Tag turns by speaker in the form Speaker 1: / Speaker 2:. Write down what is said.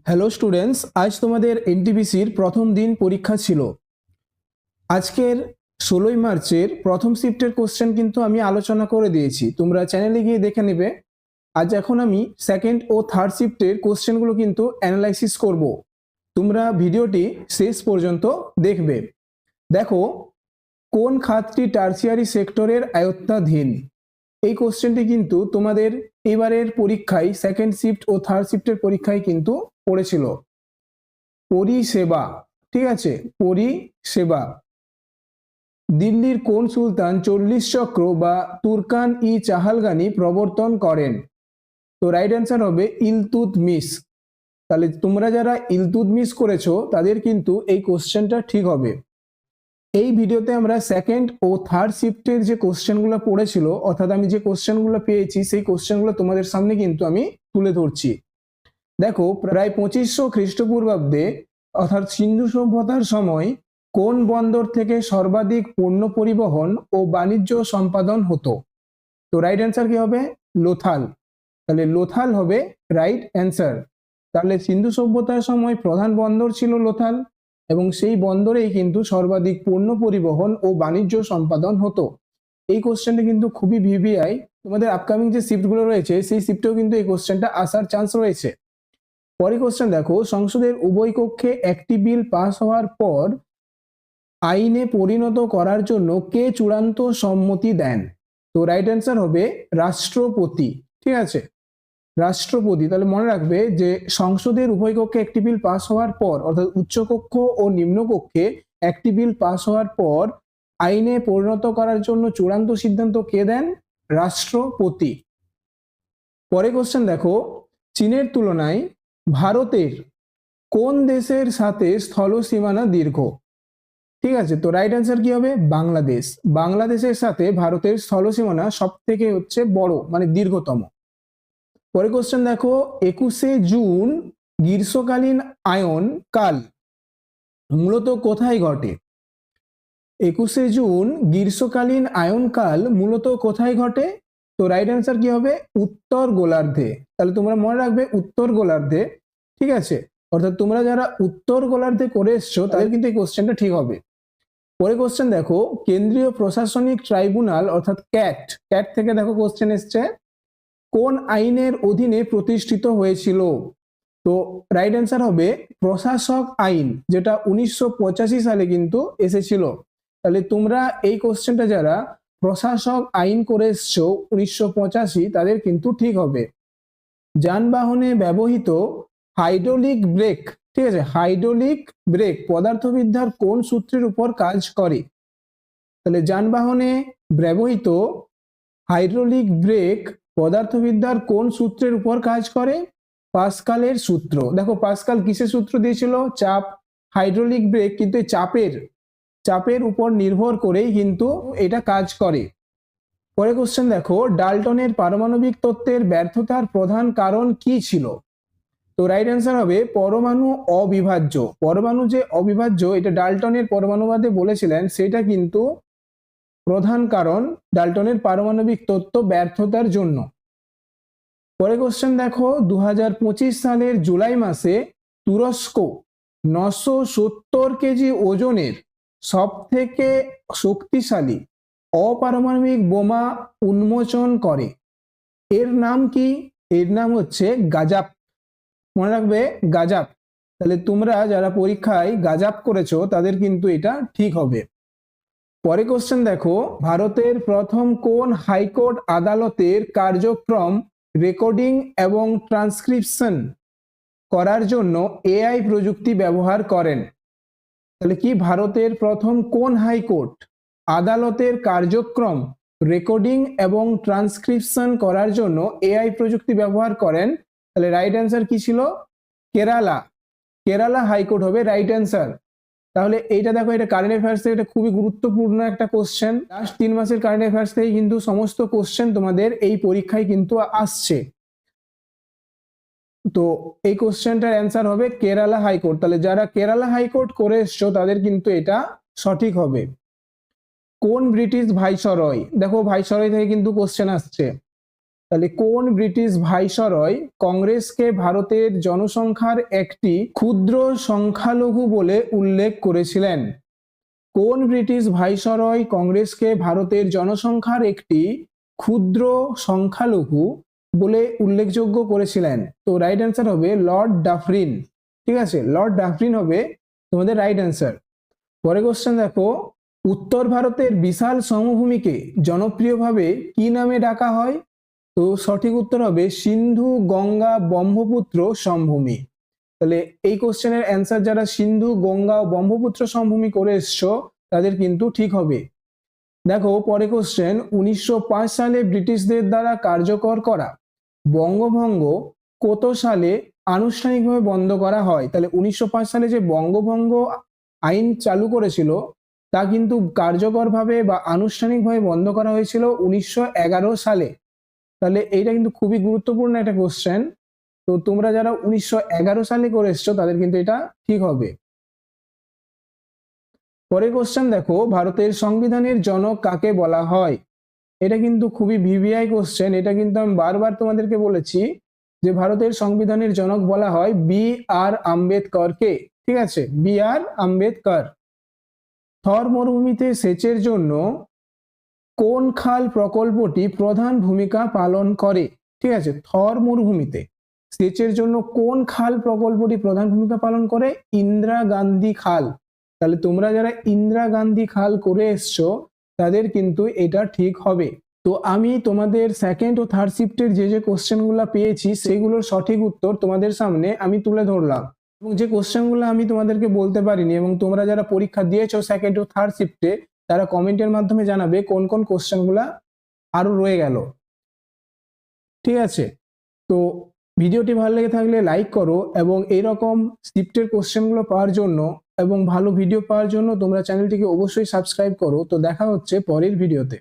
Speaker 1: Hello students, আজ তোমাদের এনটিপিসির প্রথম দিন পরীক্ষা ছিল। আজকের 16ই মার্চের প্রথম শিফটের কোশ্চেন কিন্তু আমি আলোচনা করে দিয়েছি, তোমরা চ্যানেলে গিয়ে দেখে নেবে। আজ এখন আমি সেকেন্ড ও থার্ড শিফটের কোশ্চেনগুলো কিন্তু অ্যানালাইসিস করব। তোমরা ভিডিওটি শেষ পর্যন্ত দেখবে। দেখো, কোন খাতটি টার্সিয়ারি সেক্টরের আয়ত্তাধীন? এই কোশ্চেনটি কিন্তু তোমাদের এবারের পরীক্ষায় সেকেন্ড শিফট ও থার্ড শিফটের পরীক্ষায় কিন্তু পড়েছিল। পরিষেবা, ঠিক আছে, পরিষেবা। দিল্লির কোন সুলতান 40 চক্র বা তুর্কান ই চাহালগানি প্রবর্তন করেন? তো রাইট অ্যান্সার হবে ইলতুৎমিশ। তাহলে তোমরা যারা ইলতুৎমিশ করেছো তাদের কিন্তু এই কোশ্চেনটা ঠিক হবে। এই ভিডিওতে আমরা সেকেন্ড ও থার্ড শিফটের যে কোশ্চেনগুলো পড়েছিল, অর্থাৎ আমি যে কোশ্চেনগুলো পেয়েছি সেই কোশ্চেনগুলো তোমাদের সামনে কিন্তু আমি তুলে ধরছি। দেখো, প্রায় 2500 খ্রিস্টপূর্বাব্দে অর্থাৎ সিন্ধু সভ্যতার সময় কোন বন্দর থেকে সর্বাধিক পণ্য পরিবহন ও বাণিজ্য সম্পাদন হতো? তো রাইট অ্যান্সার কি হবে? লোথাল। তাহলে লোথাল হবে রাইট অ্যান্সার। তাহলে সিন্ধু সভ্যতার সময় প্রধান বন্দর ছিল লোথাল, এবং সেই বন্দরেই কিন্তু সর্বাধিক পণ্য পরিবহন ও বাণিজ্য সম্পাদন হতো। এই কোশ্চেনটা কিন্তু খুবই ভিভিআই, তোমাদের আপকামিং যে শিফটগুলো রয়েছে সেই শিফটেও কিন্তু এই কোশ্চেনটা আসার চান্স রয়েছে। পরের কোশ্চেন দেখো, সংসদের উভয় কক্ষে একটি বিল পাস হওয়ার পর আইনে পরিণত করার জন্য কে চূড়ান্ত সম্মতি দেন? তো রাইট অ্যান্সার হবে রাষ্ট্রপতি। ঠিক আছে, রাষ্ট্রপতি। তাহলে মনে রাখবে যে সংসদের উভয় কক্ষে একটি বিল পাস হওয়ার পর, অর্থাৎ উচ্চকক্ষ ও নিম্নকক্ষে একটি বিল পাস হওয়ার পর আইনে পরিণত করার জন্য চূড়ান্ত সিদ্ধান্ত কে দেন? রাষ্ট্রপতি। পরে কোশ্চেন দেখো, চীনের তুলনায় ভারতের কোন দেশের সাথে স্থল সীমানা দীর্ঘ? ঠিক আছে, তো রাইট অ্যান্সার কি হবে? বাংলাদেশ। বাংলাদেশের সাথে ভারতের স্থল সীমানা সব থেকে হচ্ছে বড়, মানে দীর্ঘতম। পরে কোশ্চেন দেখো, 21শে জুন গ্রীষ্মকালীন আয়ন কাল মূলত কোথায় ঘটে? 21শে জুন গ্রীষ্মকালীন আয়নকাল মূলত কোথায় ঘটে? তো রাইট অ্যান্সার কি হবে? উত্তর গোলার্ধে। তাহলে তোমরা মনে রাখবে উত্তর গোলার্ধে। ঠিক আছে, অর্থাৎ তোমরা যারা উত্তর গোলার্ধে করে এসছো তাদের কিন্তু এই কোশ্চেনটা ঠিক হবে। পরে কোশ্চেন দেখো, কেন্দ্রীয় প্রশাসনিক ট্রাইব্যুনাল অর্থাৎ ক্যাট, ক্যাট থেকে দেখো কোশ্চেন এসছে, কোন আইনের অধীনে প্রতিষ্ঠিত হয়েছিল? তো রাইট অ্যান্সার হবে প্রশাসক আইন, যেটা 1985 সালে কিন্তু এসেছিল। তাহলে তোমরা এই কোশ্চেনটা যারা প্রশাসক আইন করে এসছো 1985, তাদের কিন্তু ঠিক হবে। যানবাহনে ব্যবহৃত হাইড্রোলিক ব্রেক, ঠিক আছে, হাইড্রোলিক ব্রেক পদার্থবিদ্যার কোন সূত্রের উপর কাজ করে? তাহলে যানবাহনে ব্যবহৃত হাইড্রোলিক ব্রেক পদার্থবিদ্যার কোন সূত্রের উপর কাজ করে? পাস্কালের সূত্র। দেখো, পাস্কাল কিসের সূত্র দিয়েছিল? চাপ। হাইড্রোলিক ব্রেক কিন্তু চাপের উপর নির্ভর করেই কিন্তু এটা কাজ করে। পরে কোশ্চেন দেখো, ডাল্টনের পারমাণবিক তত্ত্বের ব্যর্থতার প্রধান কারণ কি ছিল? তো রাইট অ্যান্সার হবে পরমাণু অবিভাজ্য। পরমাণু যে অবিভাজ্য, এটা ডাল্টনের পরমাণুবাদে বলেছিলেন, সেটা কিন্তু প্রধান কারণ ডাল্টনের পারমাণবিক তত্ত্ব ব্যর্থতার জন্য। পরে কোশ্চেন দেখো, 2025 সালের জুলাই মাসে তুরস্ক 970 কেজি ওজনের সব থেকে শক্তিশালী অপারমাণবিক বোমা উন্মোচন করে। এর নাম কি? এর নাম হচ্ছে গাজাপ। মনে রাখবে গাজাপ। তাহলে তোমরা যারা পরীক্ষায় গাজাপ করেছো তাদের কিন্তু এটা ঠিক হবে। পরে কোশ্চেন দেখো, ভারতের প্রথম কোন হাইকোর্ট আদালতের কার্যক্রম রেকর্ডিং এবং ট্রান্সক্রিপশন করার জন্য এআই প্রযুক্তি ব্যবহার করেন? তাহলে কি ভারতের প্রথম কোন হাইকোর্ট আদালতের কার্যক্রম রেকর্ডিং এবং ট্রান্সক্রিপশন করার জন্য এআই প্রযুক্তি ব্যবহার করেন? তাহলে রাইট অ্যান্সার কি ছিল? কেরালা। কেরালা হাইকোর্ট হবে রাইট অ্যান্সার। তাহলে এইটা দেখো, এটা কারেন্ট অ্যাফেয়ার্স থেকে এটা খুবই গুরুত্বপূর্ণ একটা কোশ্চেন। লাস্ট 3 মাসের কারেন্ট অ্যাফেয়ার্স থেকে কিন্তু সমস্ত কোশ্চেন তোমাদের এই পরীক্ষায় কিন্তু আসছে। তো এই কোশ্চেনটার অ্যান্সার হবে কেরালা হাইকোর্ট। তাহলে যারা কেরালা হাইকোর্ট করে এসছো তাদের কিন্তু এটা সঠিক হবে। কোন ব্রিটিশ ভাইসরয়? দেখো, ভাইসরয় থেকে কিন্তু কোশ্চেন আসছে। তাহলে কোন ব্রিটিশ ভাইসরয় কংগ্রেসকে ভারতের জনসংখ্যার একটি ক্ষুদ্র সংখ্যালঘু বলে উল্লেখ করেছিলেন? কোন ব্রিটিশ ভাইসরয় কংগ্রেসকে ভারতের জনসংখ্যার একটি ক্ষুদ্র সংখ্যালঘু বলে উল্লেখযোগ্য করেছিলেন? তো রাইট অ্যান্সার হবে লর্ড ডাফরিন। ঠিক আছে, লর্ড ডাফরিন হবে তোমাদের রাইট অ্যান্সার। পরে কোশ্চেন দেখো, উত্তর ভারতের বিশাল সমভূমিকে জনপ্রিয়ভাবে কি নামে ডাকা হয়? তো সঠিক উত্তর হবে সিন্ধু গঙ্গা ব্রহ্মপুত্র সমভূমি। তাহলে এই কোশ্চেনের অ্যান্সার যারা সিন্ধু গঙ্গা ও ব্রহ্মপুত্র সমভূমি করে এসছো তাদের কিন্তু ঠিক হবে। দেখো পরে কোশ্চেন, 1905 সালে ব্রিটিশদের দ্বারা কার্যকর করা বঙ্গভঙ্গ কত সালে আনুষ্ঠানিকভাবে বন্ধ করা হয়? তাহলে 1905 সালে যে বঙ্গভঙ্গ আইন চালু করেছিল তা কিন্তু কার্যকরভাবে বা আনুষ্ঠানিকভাবে বন্ধ করা হয়েছিল 1911 সালে। তাহলে এইটা কিন্তু খুবই গুরুত্বপূর্ণ একটা কোশ্চেন। তো তোমরা যারা 1911 সালে করে এসছো তাদের কিন্তু এটা ঠিক হবে। পরের কোশ্চেন দেখো, ভারতের সংবিধানের জনক কাকে বলা হয়? এটা কিন্তু খুবই ভিভিআই কোশ্চেন। এটা কিন্তু আমি বারবার তোমাদেরকে বলেছি যে ভারতের সংবিধানের জনক বলা হয় বি.আর. আম্বেদকরকে। ঠিক আছে, বি.আর. আম্বেদকর। থর মরুভূমিতে সেচের জন্য কোন খাল প্রকল্পটি প্রধান ভূমিকা পালন করে? ঠিক আছে, থর মরুভূমিতে সেচের জন্য কোন খাল প্রকল্পটি প্রধান ভূমিকা পালন করে? ইন্দিরা গান্ধী খাল। তাহলে তোমরা যারা ইন্দিরা গান্ধী খাল করে এসছো তাদের কিন্তু এটা ঠিক হবে। তো আমি তোমাদের সেকেন্ড ও থার্ড শিফটের যে কোশ্চেনগুলো পেয়েছি সেগুলোর সঠিক উত্তর তোমাদের সামনে আমি তুলে ধরলাম, এবং যে কোশ্চেনগুলো আমি তোমাদেরকে বলতে পারিনি এবং তোমরা যারা পরীক্ষা দিয়েছো সেকেন্ড ও থার্ড শিফটে তারা কমেন্টের মাধ্যমে জানাবে কোন কোন কোশ্চেনগুলো আরো রয়ে গেল। ঠিক আছে, তো ভিডিওটি ভালো লেগে থাকলে লাইক করো, এবং এইরকম শিফটের কোশ্চেনগুলো পাওয়ার জন্য এবং ভালো ভিডিও পাওয়ার জন্য তোমরা চ্যানেলটিকে অবশ্যই সাবস্ক্রাইব করো। তো দেখা হচ্ছে পরের ভিডিওতে।